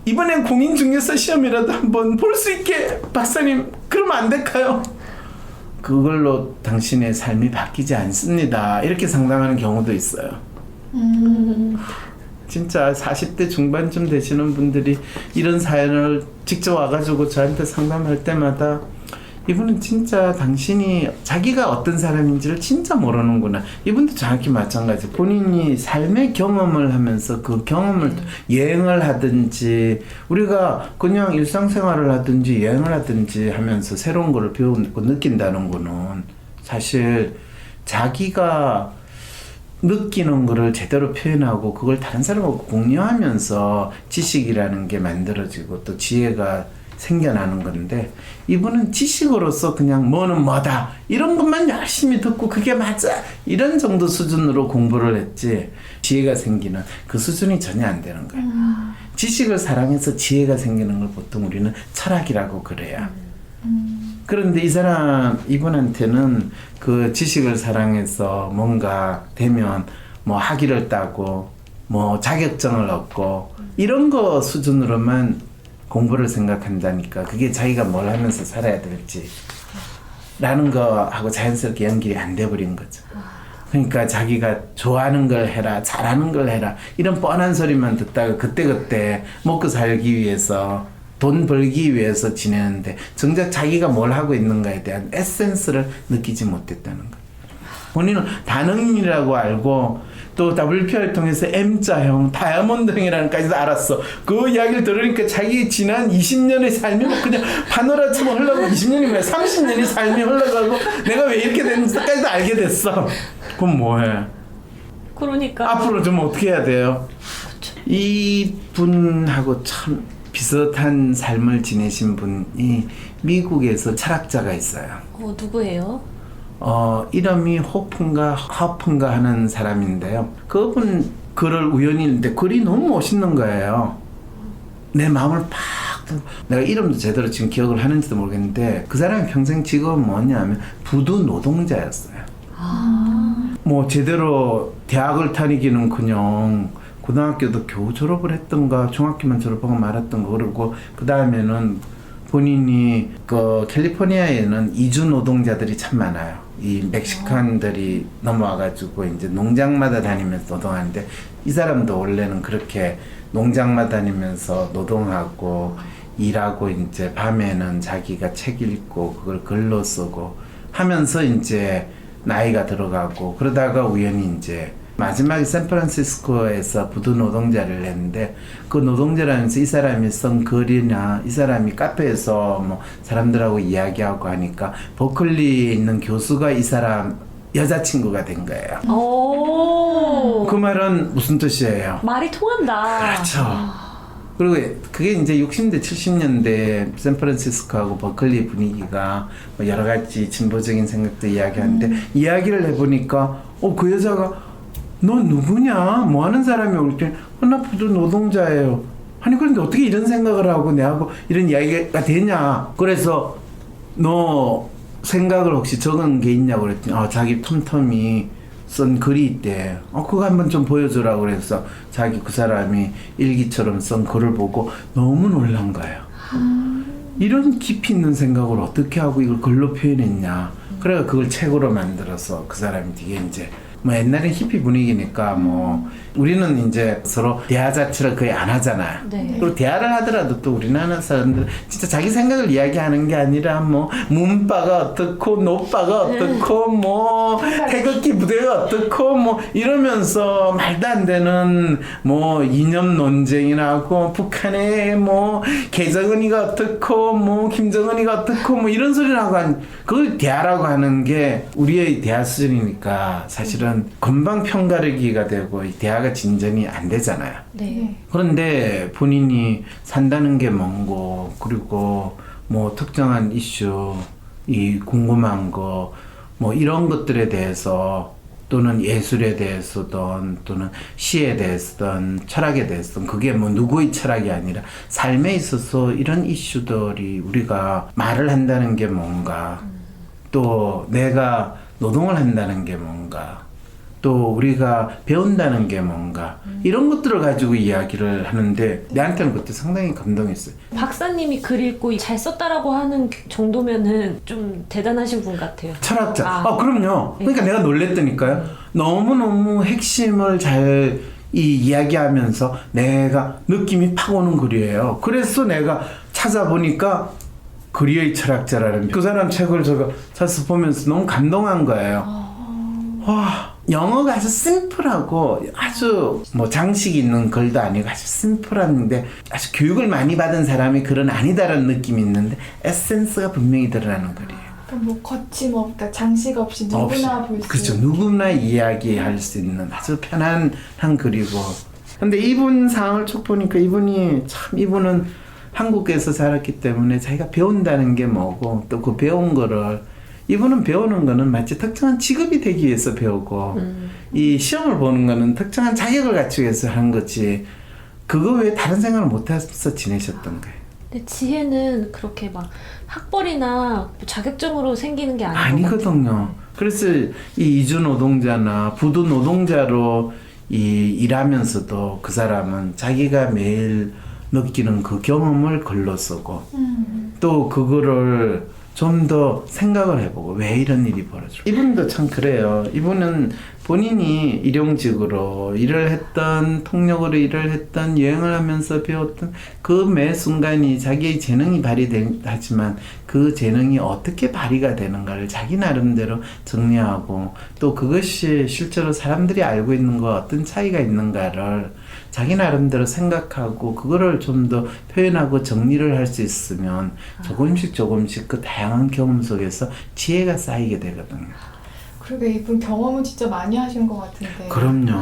이번엔 공인중개사 시험이라도 한번 볼 수 있게 박사님 그러면 안 될까요? 그걸로 당신의 삶이 바뀌지 않습니다. 이렇게 상담하는 경우도 있어요. 진짜 40대 중반쯤 되시는 분들이 이런 사연을 직접 와가지고 저한테 상담할 때마다 이분은 진짜 당신이 자기가 어떤 사람인지를 진짜 모르는구나. 이분도 정확히 마찬가지. 본인이 삶의 경험을 하면서 그 경험을 여행을 하든지 우리가 그냥 일상생활을 하든지 여행을 하든지 하면서 새로운 거를 배우고 느낀다는 거는 사실 자기가 느끼는 거를 제대로 표현하고 그걸 다른 사람하고 공유하면서 지식이라는 게 만들어지고 또 지혜가 생겨나는 건데 이분은 지식으로서 그냥 뭐는 뭐다 이런 것만 열심히 듣고 그게 맞아 이런 정도 수준으로 공부를 했지 지혜가 생기는 그 수준이 전혀 안 되는 거예요. 지식을 사랑해서 지혜가 생기는 걸 보통 우리는 철학이라고 그래요. 그런데 이분한테는 그 지식을 사랑해서 뭔가 되면 뭐 학위를 따고 뭐 자격증을 얻고 이런 거 수준으로만 공부를 생각한다니까 그게 자기가 뭘 하면서 살아야 될지 라는 거하고 자연스럽게 연결이 안 돼버린 거죠. 그러니까 자기가 좋아하는 걸 해라 잘하는 걸 해라 이런 뻔한 소리만 듣다가 그때그때 먹고 살기 위해서 돈 벌기 위해서 지내는데 정작 자기가 뭘 하고 있는가에 대한 에센스를 느끼지 못했다는 거예요. 본인은 다능인이라고 알고 또 WPR을 통해서 M자형, 다이아몬드형이라는 까지도 알았어. 그 이야기를 들으니까 자기 지난 20년의 삶이 그냥 파노라처럼 흘러가고 20년이 뭐야 30년의 삶이 흘러가고 내가 왜 이렇게 됐는지까지도 알게 됐어. 그럼 뭐해? 그러니까 앞으로 좀 어떻게 해야 돼요? 이분하고 참 비슷한 삶을 지내신 분이 미국에서 철학자가 있어요. 누구예요? 이름이 호픈가 하는 사람인데요. 그분 글을 우연히 읽는데 글이 너무 멋있는 거예요. 내 마음을 팍 내가 이름도 제대로 지금 기억을 하는지도 모르겠는데 그 사람의 평생 직업은 뭐냐면 부두 노동자였어요. 뭐 제대로 대학을 다니기는커녕 고등학교도 겨우 졸업을 했던가 중학교만 졸업하고 말았던가 그러고 그 다음에는 본인이 그 캘리포니아에는 이주 노동자들이 참 많아요. 이 멕시칸들이 넘어와가지고 이제 농장마다 다니면서 노동하는데 이 사람도 원래는 그렇게 농장마다 다니면서 노동하고 일하고 이제 밤에는 자기가 책 읽고 그걸 글로 쓰고 하면서 이제 나이가 들어가고 그러다가 우연히 이제 마지막에 샌프란시스코에서 부두 노동자를 했는데 그 노동자라면서 이 사람이 쓴 글이나 이 사람이 카페에서 뭐 사람들하고 이야기하고 하니까 버클리에 있는 교수가 이 사람 여자친구가 된 거예요. 오. 그 말은 무슨 뜻이에요? 말이 통한다. 그렇죠. 그리고 그게 이제 60년대 70년대 샌프란시스코하고 버클리 분위기가 뭐 여러 가지 진보적인 생각도 이야기하는데 이야기를 해보니까 그 여자가 너 누구냐? 뭐 하는 사람이 올 때 나 부두 노동자예요. 아니 그런데 어떻게 이런 생각을 하고 내하고 이런 이야기가 되냐? 그래서 너 생각을 혹시 적은 게 있냐고 그랬더니 자기 텀텀이 쓴 글이 있대. 그거 한번 좀 보여주라고 그래서 자기 그 사람이 일기처럼 쓴 글을 보고 너무 놀란 거예요. 이런 깊이 있는 생각을 어떻게 하고 이걸 글로 표현했냐. 그래서 그걸 책으로 만들어서 그 사람이 되게 이제 뭐 옛날에 히피 분위기니까 뭐 우리는 이제 서로 대화 자체를 거의 안 하잖아요. 네. 그리고 대화를 하더라도 또 우리나라 사람들은 진짜 자기 생각을 이야기하는 게 아니라 뭐 문바가 어떻고 노바가 어떻고 뭐 태극기 부대가 어떻고 뭐 이러면서 말도 안 되는 뭐 이념 논쟁이나 하고 북한의 뭐 개정은이가 어떻고 뭐 김정은이가 어떻고 뭐 이런 소리를 하고 그걸 대화라고 하는 게 우리의 대화 수준이니까 사실은 금방 편가르기가 되고 이 대화가 진전이 안 되잖아요. 네. 그런데 본인이 산다는 게 뭔고 그리고 뭐 특정한 이슈 이 궁금한 거 뭐 이런 것들에 대해서 또는 예술에 대해서든 또는 시에 대해서든 철학에 대해서든 그게 뭐 누구의 철학이 아니라 삶에 있어서 이런 이슈들이 우리가 말을 한다는 게 뭔가 또 내가 노동을 한다는 게 뭔가 또 우리가 배운다는 게 뭔가 이런 것들을 가지고 이야기를 하는데 내한테는 그때 상당히 감동했어요. 박사님이 글 읽고 잘 썼다라고 하는 정도면은 좀 대단하신 분 같아요. 철학자. 그럼요. 그러니까 내가 놀랬다니까요. 너무너무 핵심을 잘 이야기하면서 내가 느낌이 팍 오는 글이에요. 그래서 내가 찾아보니까 그리의 철학자라는 그 사람 책을 제가 찾아서 보면서 너무 감동한 거예요. 와, 영어가 아주 심플하고 아주 뭐 장식 있는 글도 아니고 아주 심플한데 아주 교육을 많이 받은 사람이 글은 아니다라는 느낌이 있는데 에센스가 분명히 드러나는 글이에요. 뭐 거침없다, 장식 없이 누구나 볼 수 그렇죠. 누구나 이야기할 수 있는 아주 편안한 글이고. 근데 이분 상을 쭉 보니까 이분은 한국에서 자랐기 때문에 자기가 배운다는 게 뭐고 또 그 배운 거를 이분은 배우는 거는 마치 특정한 직업이 되기 위해서 배우고 이 시험을 보는 거는 특정한 자격을 갖추기 위해서 하는 거지 그거 외에 다른 생각을 못해서 지내셨던 거예요. 근데 지혜는 그렇게 막 학벌이나 자격증으로 생기는 게 아니거든요. 그래서 이 이주 노동자나 부두 노동자로 일하면서도 그 사람은 자기가 매일 느끼는 그 경험을 글로 쓰고 또 그거를 좀 더 생각을 해보고 왜 이런 일이 벌어질까. 이분도 참 그래요. 이분은 본인이 일용직으로 일을 했던 통역으로 일을 했던 여행을 하면서 배웠던 그 매 순간이 자기의 재능이 발휘하지만 그 재능이 어떻게 발휘가 되는가를 자기 나름대로 정리하고 또 그것이 실제로 사람들이 알고 있는 거 어떤 차이가 있는가를 자기 나름대로 생각하고 그거를 좀 더 표현하고 정리를 할 수 있으면 조금씩 그 다양한 경험 속에서 지혜가 쌓이게 되거든요. 그러게 이분 경험은 진짜 많이 하신 것 같은데. 그럼요.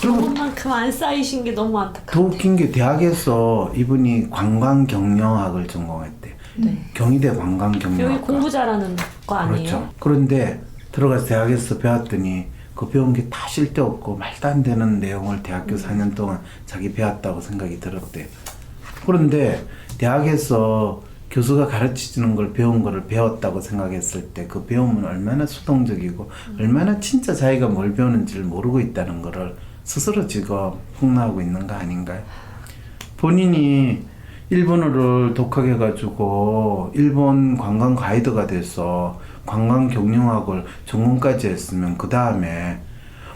그만큼 안 쌓이신 게 너무 안타까워요. 더 웃긴 게 대학에서 이분이 관광경영학을 전공했대요. 네. 경희대 관광경영학과. 여기 공부 잘하는 거 아니에요? 그렇죠. 그런데 들어가서 대학에서 배웠더니 그 배운 게 다 쓸데없고 말도 안 되는 내용을 대학교 4년 동안 자기 배웠다고 생각이 들었대요. 그런데 대학에서 교수가 가르치는 걸 배운 거를 배웠다고 생각했을 때 그 배움은 얼마나 수동적이고 얼마나 진짜 자기가 뭘 배우는지를 모르고 있다는 거를 스스로 지금 폭로하고 있는 거 아닌가요? 본인이 일본어를 독학해가지고 일본 관광 가이드가 돼서 관광 경영학을 전공까지 했으면 그 다음에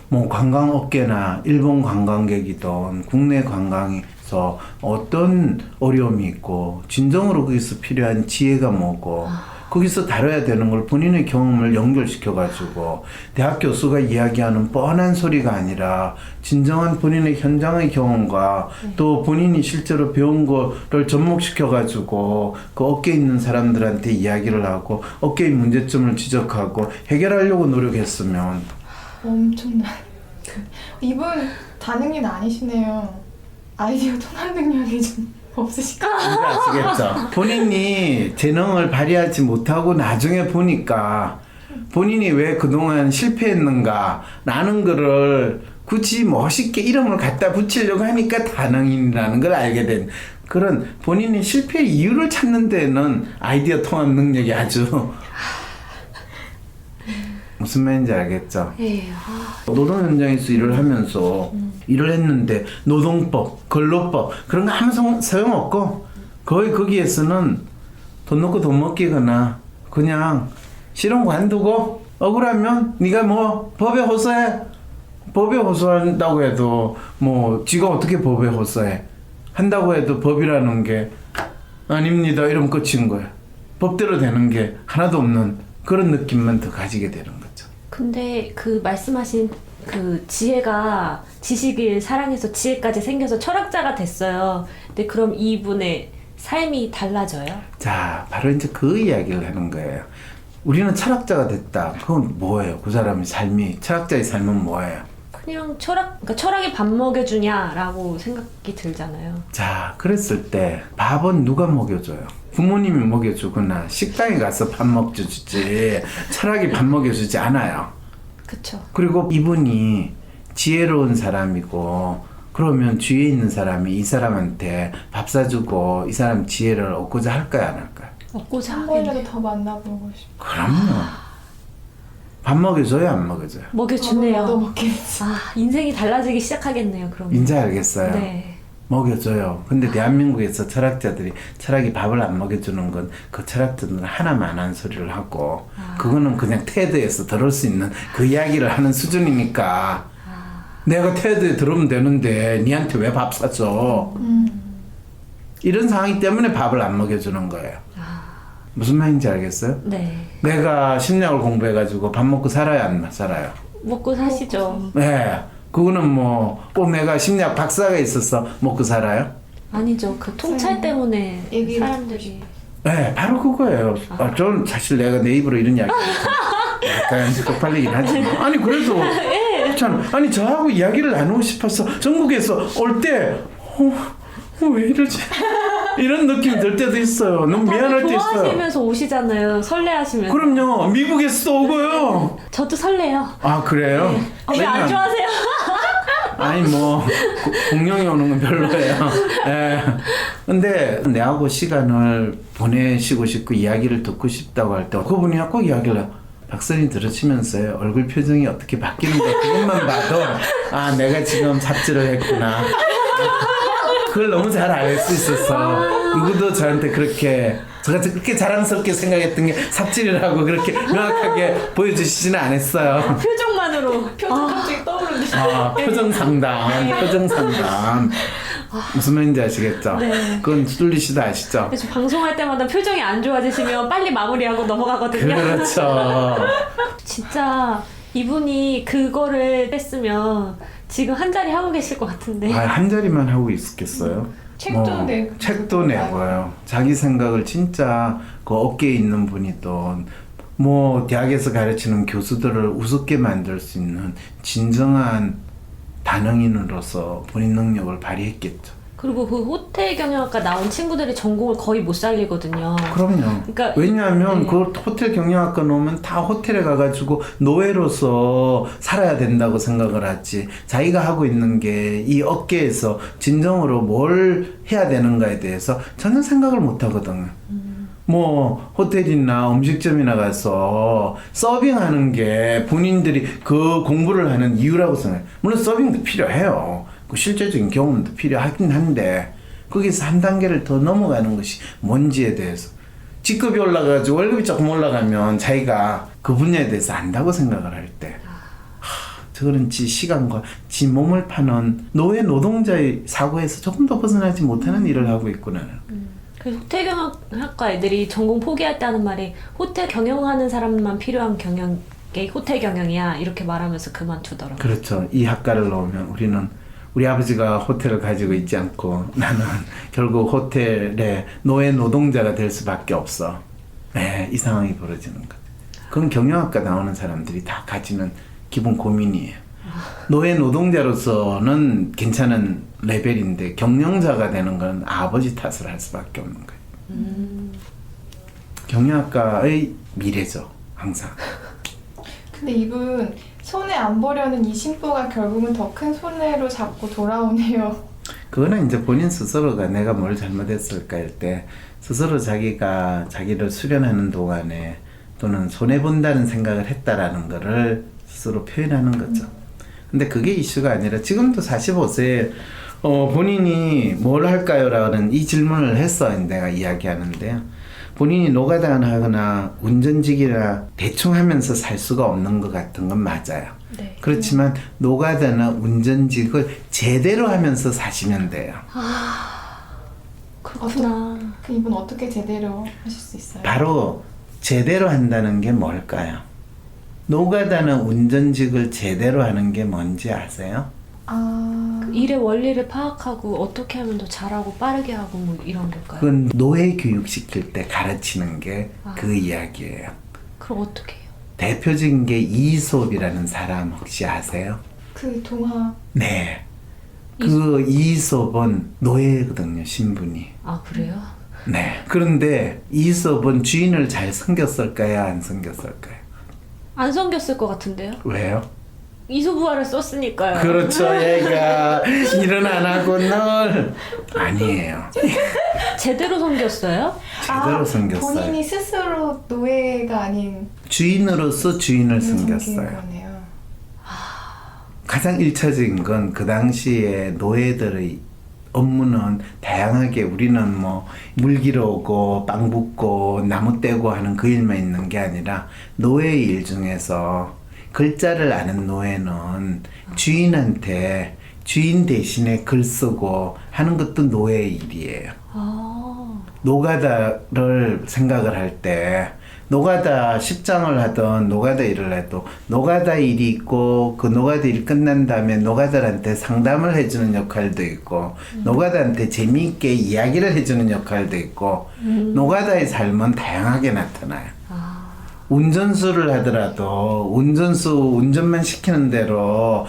뭐 관광업계나 일본 관광객이든 국내 관광에서 어떤 어려움이 있고 진정으로 거기서 필요한 지혜가 뭐고 거기서 다뤄야 되는 걸 본인의 경험을 연결시켜가지고 대학 교수가 이야기하는 뻔한 소리가 아니라 진정한 본인의 현장의 경험과 또 본인이 실제로 배운 거를 접목시켜가지고 그 업계에 있는 사람들한테 이야기를 하고 업계의 문제점을 지적하고 해결하려고 노력했으면 엄청난. 이분 다능력 아니시네요. 아이디어 통합 능력이 좀 없으실까? 뭔지 아시겠죠? 본인이 재능을 발휘하지 못하고 나중에 보니까 본인이 왜 그동안 실패했는가 라는 거를 굳이 멋있게 이름을 갖다 붙이려고 하니까 다능인이라는 걸 알게 된 그런 본인이 실패 이유를 찾는 데는 아이디어 통합 능력이 아주 무슨 말인지 알겠죠? 노동 현장에서 일을 하면서 일을 했는데 노동법, 근로법 그런 거 아무 소용없고 거의 거기에서는 돈 넣고 돈 먹기거나 그냥 실험 관두고 억울하면 네가 뭐 법에 호소해. 법에 호소한다고 해도 뭐 지가 어떻게 법에 호소해. 한다고 해도 법이라는 게 아닙니다 이러면 끝인 거야. 법대로 되는 게 하나도 없는 그런 느낌만 더 가지게 되는 거죠. 근데 그 말씀하신 그 지혜가 지식을 사랑해서 지혜까지 생겨서 철학자가 됐어요. 근데 그럼 이분의 삶이 달라져요? 자, 바로 이제 그 이야기를 하는 거예요. 우리는 철학자가 됐다. 그건 뭐예요? 그 사람의 삶이 철학자의 삶은 뭐예요? 그냥 그러니까 철학이 밥 먹여주냐라고 생각이 들잖아요. 자, 그랬을 때 밥은 누가 먹여줘요? 부모님이 먹여주거나 식당에 가서 밥 먹여주지 철학이 밥 먹여주지 않아요. 그쵸. 그리고 이분이 지혜로운 사람이고 그러면 주위에 있는 사람이 이 사람한테 밥 사주고 이 사람 지혜를 얻고자 할까요 안 할까요? 얻고자 한 하겠네. 번이라도 더 만나보고 싶어. 그럼요. 밥 먹여줘요, 안 먹여줘요? 먹여주네요. 얻어먹겠지. 아, 인생이 달라지기 시작하겠네요, 그럼. 인제 알겠어요. 네. 먹여줘요. 근데 대한민국에서 철학자들이 철학이 밥을 안 먹여주는 건 그 철학자들은 하나만 한 소리를 하고 그거는 그냥 테드에서 들을 수 있는 그 이야기를 하는 수준이니까 내가 테드에 들으면 되는데 니한테 왜 밥 사줘? 이런 상황이기 때문에 밥을 안 먹여주는 거예요. 무슨 말인지 알겠어요? 네. 내가 심리학을 공부해가지고 밥 먹고 살아야 안 살아요? 먹고 사시죠. 네. 그거는 뭐 꼭 내가 심리학 박사가 있어서 먹고 살아요? 아니죠. 그 통찰 때문에 얘기를 사람들이. 네, 바로 그거예요. 저는 사실 내가 내 입으로 이런 이야기 약간 쪽팔리긴 하지만 아니 그래도 참 아니 저하고 이야기를 나누고 싶어서 전국에서 올 때 왜 이러지? 이런 느낌이 들 때도 있어요. 너무 미안할 때 있어요. 좋아하시면서 오시잖아요. 설레하시면서. 그럼요. 미국에서도 오고요. 저도 설레요. 아 그래요? 왜 안 좋아하세요? 아니 뭐 공룡이 오는 건 별로예요. 예. 근데 내하고 시간을 보내시고 싶고 이야기를 듣고 싶다고 할 때 그분이 꼭 이야기를 해요. 박사님 들으시면서요 얼굴 표정이 어떻게 바뀌는 거 그것만 봐도 아 내가 지금 삽질을 했구나. 그걸 너무 잘 알 수 있었어. 누구도 저한테 그렇게 제가 그렇게 자랑스럽게 생각했던 게 삽질이라고 그렇게 명확하게 보여주시지는 않았어요. 표정만으로. 표정 갑자기 떠오르는. 아, 표정 상담, 표정 상담. 무슨 말인지 아시겠죠? 네. 그건 뚫리시도 아시죠? 그래서 방송할 때마다 표정이 안 좋아지시면 빨리 마무리하고 넘어가거든요. 그렇죠. 진짜 이분이 그거를 했으면 지금 한 자리 하고 계실 것 같은데. 아, 한 자리만 하고 있었겠어요? 책도 내고. 책도 내고요. 자기 생각을 진짜 그 어깨에 있는 분이 또 뭐 대학에서 가르치는 교수들을 우습게 만들 수 있는 진정한 단응인으로서 본인 능력을 발휘했겠죠. 그리고 그 호텔 경영학과 나온 친구들이 전공을 거의 못 살리거든요. 그럼요. 그러니까 왜냐하면 네. 그 호텔 경영학과 놓으면 다 호텔에 가가지고 노예로서 살아야 된다고 생각을 하지. 자기가 하고 있는 게 이 업계에서 진정으로 뭘 해야 되는가에 대해서 전혀 생각을 못 하거든요. 뭐 호텔이나 음식점이나 가서 서빙하는 게 본인들이 그 공부를 하는 이유라고 생각해요. 물론 서빙도 필요해요. 그 실제적인 경험도 필요하긴 한데 거기서 한 단계를 더 넘어가는 것이 뭔지에 대해서 직급이 올라가지고 월급이 조금 올라가면 자기가 그 분야에 대해서 안다고 생각을 할 때 저거는 지 시간과 지 몸을 파는 노예 노동자의 사고에서 조금 더 벗어나지 못하는 일을 하고 있구나. 그래서 호텔 경영학과 애들이 전공 포기할 때 하는 말이 호텔 경영하는 사람만 필요한 경영이 호텔 경영이야 이렇게 말하면서 그만두더라고요. 그렇죠. 이 학과를 넣으면 우리 아버지가 호텔을 가지고 있지 않고 나는 결국 호텔의 노예 노동자가 될 수밖에 없어. 네, 이 상황이 벌어지는 것. 그건 경영학과 나오는 사람들이 다 가지는 기본 고민이에요. 노예 노동자로서는 괜찮은 레벨인데 경영자가 되는 건 아버지 탓을 할 수밖에 없는 거예요. 경영학과의 미래죠, 항상. 근데 이분 손해 안 보려는 이 심보가 결국은 더 큰 손해로 자꾸 돌아오네요. 그거는 이제 본인 스스로가 내가 뭘 잘못했을까 할 때 스스로 자기가 자기를 수련하는 동안에 또는 손해본다는 생각을 했다라는 거를 스스로 표현하는 거죠. 근데 그게 이슈가 아니라 지금도 45세에 본인이 뭘 할까요? 라는 이 질문을 했어 내가 이야기하는데요. 본인이 노가다나 하거나 운전직이나 대충 하면서 살 수가 없는 것 같은 건 맞아요. 네. 그렇지만 노가다나 운전직을 제대로 하면서 사시면 돼요. 그렇구나. 그 이분 어떻게 제대로 하실 수 있어요? 바로 제대로 한다는 게 뭘까요? 노가다나 운전직을 제대로 하는 게 뭔지 아세요? 아, 일의 원리를 파악하고 어떻게 하면 더 잘하고 빠르게 하고 뭐 이런 걸까요? 그건 노예 교육시킬 때 가르치는 게 그 이야기예요. 그럼 어떻게 해요? 대표적인 게 이솝이라는 사람 혹시 아세요? 그 동화. 네. 그 이솝은 노예거든요, 신분이. 아 그래요? 네. 그런데 이솝은 주인을 잘 섬겼을까요? 안 섬겼을까요? 안 섬겼을 것 같은데요? 왜요? 이소부화를 썼으니까요. 그렇죠. 얘가 일은 안 하고 늘 아니에요. 제대로 섬겼어요? 제대로 섬겼어요. 본인이 스스로 노예가 아닌 주인으로서 주인을 섬긴 섬겼어요. 거네요. 가장 일차적인 건 그 당시에 노예들의 업무는 다양하게 우리는 뭐 물기로 오고 빵 붓고 나무 떼고 하는 그 일만 있는 게 아니라 노예의 일 중에서 글자를 아는 노예는 주인한테 주인 대신에 글 쓰고 하는 것도 노예의 일이에요. 노가다를 생각을 할 때 노가다 십장을 하던 노가다 일을 해도 노가다 일이 있고 그 노가다 일 끝난 다음에 노가다한테 상담을 해주는 역할도 있고 노가다한테 재미있게 이야기를 해주는 역할도 있고 노가다의 삶은 다양하게 나타나요. 운전수를 하더라도 운전만 시키는 대로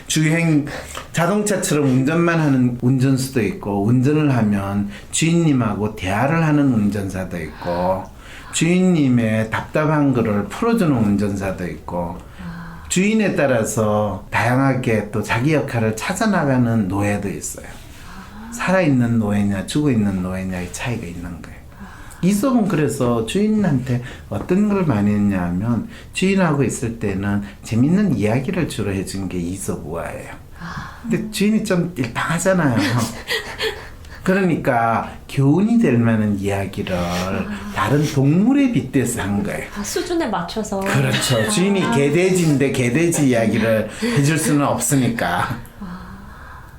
주행 자동차처럼 운전만 하는 운전수도 있고 운전을 하면 주인님하고 대화를 하는 운전사도 있고 주인님의 답답한 거를 풀어주는 운전사도 있고 주인에 따라서 다양하게 또 자기 역할을 찾아나가는 노예도 있어요. 살아있는 노예냐 죽어있는 노예냐의 차이가 있는 거예요. 이솝은 그래서 주인한테 어떤 걸 많이 했냐 하면 주인하고 있을 때는 재밌는 이야기를 주로 해준 게 이솝우화예요. 근데 주인이 좀 일방하잖아요. 그러니까 교훈이 될 만한 이야기를 다른 동물에 빗대서 한 거예요. 수준에 맞춰서. 그렇죠. 주인이 개돼지인데 개돼지 이야기를 해줄 수는 없으니까.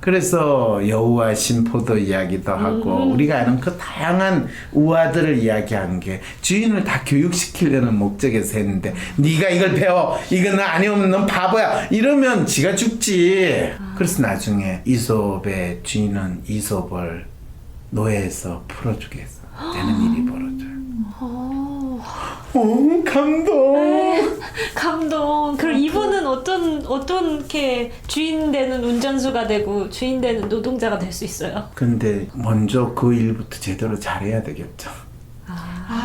그래서 여우와 심포도 이야기도 하고 우리가 아는 그 다양한 우화들을 이야기한 게 주인을 다 교육시키려는 목적에서 했는데 네가 이걸 배워 이건 아니면 넌 바보야 이러면 지가 죽지. 그래서 나중에 이솝의 주인은 이솝을 노예에서 풀어주게 해서 되는 일이 벌어져요. 오, 감동. 감동. 그럼 이분은 어떻게 주인 되는 운전수가 되고 주인 되는 노동자가 될 수 있어요? 근데 먼저 그 일부터 제대로 잘해야 되겠죠.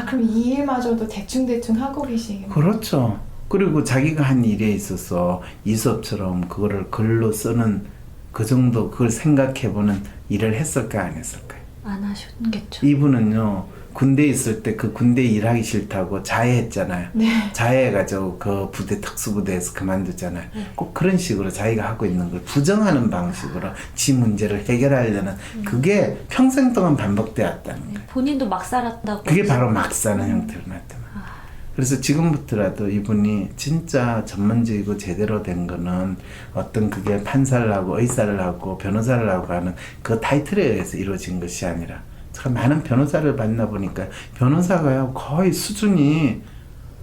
그럼 이 일마저도 대충대충 하고 계시겠네요. 그렇죠. 그리고 자기가 한 일에 있어서 이솝처럼 그거를 글로 쓰는 그 정도 그걸 생각해보는 일을 했을까 안 했을까요? 안 하셨겠죠. 이분은요 군대에 있을 때 그 군대 일하기 싫다고 자해했잖아요. 네. 자해해가지고 그 부대 특수부대에서 그만두잖아요. 꼭 그런 식으로 자기가 하고 있는 걸 부정하는 방식으로 지 문제를 해결하려는 그게 평생 동안 반복되었다는 거예요. 본인도 막 살았다고. 그게 바로 막 사는 형태로 나타나. 그래서 지금부터라도 이분이 진짜 전문적이고 제대로 된 거는 어떤 그게 판사를 하고 의사를 하고 변호사를 하고 하는 그 타이틀에 의해서 이루어진 것이 아니라 제가 많은 변호사를 만나보니까 변호사가요 거의 수준이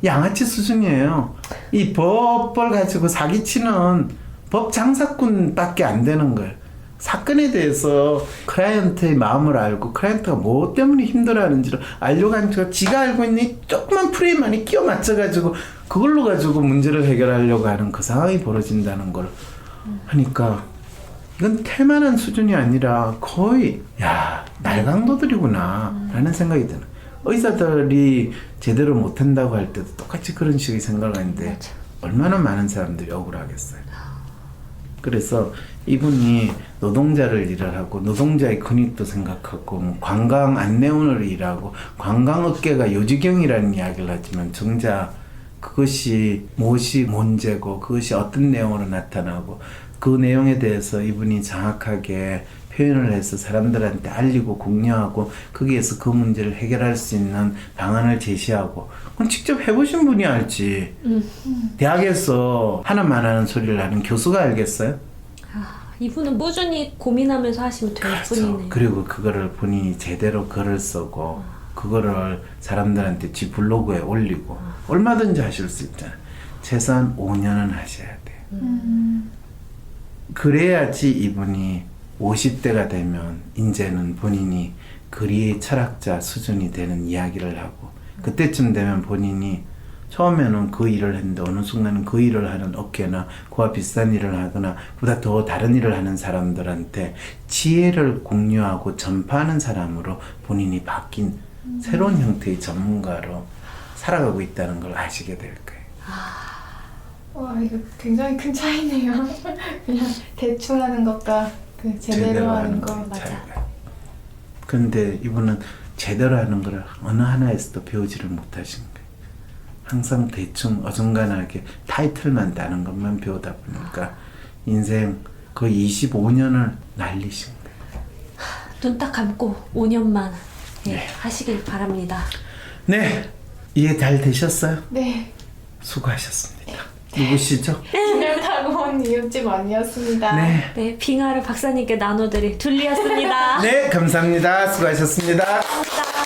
양아치 수준이에요. 이 법을 가지고 사기치는 법 장사꾼밖에 안 되는 거예요. 사건에 대해서 클라이언트의 마음을 알고 클라이언트가 뭐 때문에 힘들어하는지를 알려고 하니까 지가 알고 있는 이 조그만 프레임 안에 끼워 맞춰가지고 그걸로 가지고 문제를 해결하려고 하는 그 상황이 벌어진다는 걸 하니까 이건 태만한 수준이 아니라 거의 날강도들이구나 라는 생각이 드는. 의사들이 제대로 못한다고 할 때도 똑같이 그런 식의 생각을 하는데 얼마나 많은 사람들이 억울하겠어요. 그래서 이분이 노동자를 일을 하고 노동자의 근육도 생각하고 뭐 관광 안내원으로 일하고 관광업계가 요지경이라는 이야기를 하지만 정작 그것이 무엇이 문제고 그것이 어떤 내용으로 나타나고 그 내용에 대해서 이분이 정확하게 표현을 해서 사람들한테 알리고 공유하고 거기에서 그 문제를 해결할 수 있는 방안을 제시하고 그건 직접 해보신 분이 알지. 대학에서 하나만 하는 소리를 하는 교수가 알겠어요? 이분은 꾸준히 고민하면서 하시면 될 그렇죠. 뿐이네요. 그리고 그거를 본인이 제대로 글을 쓰고 그거를 사람들한테 지 블로그에 올리고 얼마든지 하실 수 있잖아요. 최소한 5년은 하셔야 돼요. 그래야지 이분이 50대가 되면 이제는 본인이 그리의 철학자 수준이 되는 이야기를 하고 그때쯤 되면 본인이 처음에는 그 일을 했는데 어느 순간은 그 일을 하는 업계나 그와 비슷한 일을 하거나 보다 더 다른 일을 하는 사람들한테 지혜를 공유하고 전파하는 사람으로 본인이 바뀐 새로운 형태의 전문가로 살아가고 있다는 걸 아시게 될 거예요. 와 이거 굉장히 큰 차이네요. 그냥 대충 하는 것과 그 제대로 하는 거. 맞아. 근데 이분은 제대로 하는 걸 어느 하나에서도 배우지를 못하신 거예요. 항상 대충 어중간하게 타이틀만 따는 것만 배우다 보니까 인생 거의 25년을 날리신 거예요. 눈 딱 감고 5년만 네. 하시길 바랍니다. 네, 이해 잘 되셨어요? 네. 수고하셨습니다. 누구시죠? 그냥 타고 온 이웃집 아니었습니다. 네. 네, 빙하를 박사님께 나눠드릴 둘리였습니다. 네, 감사합니다. 수고하셨습니다. 감사합니다.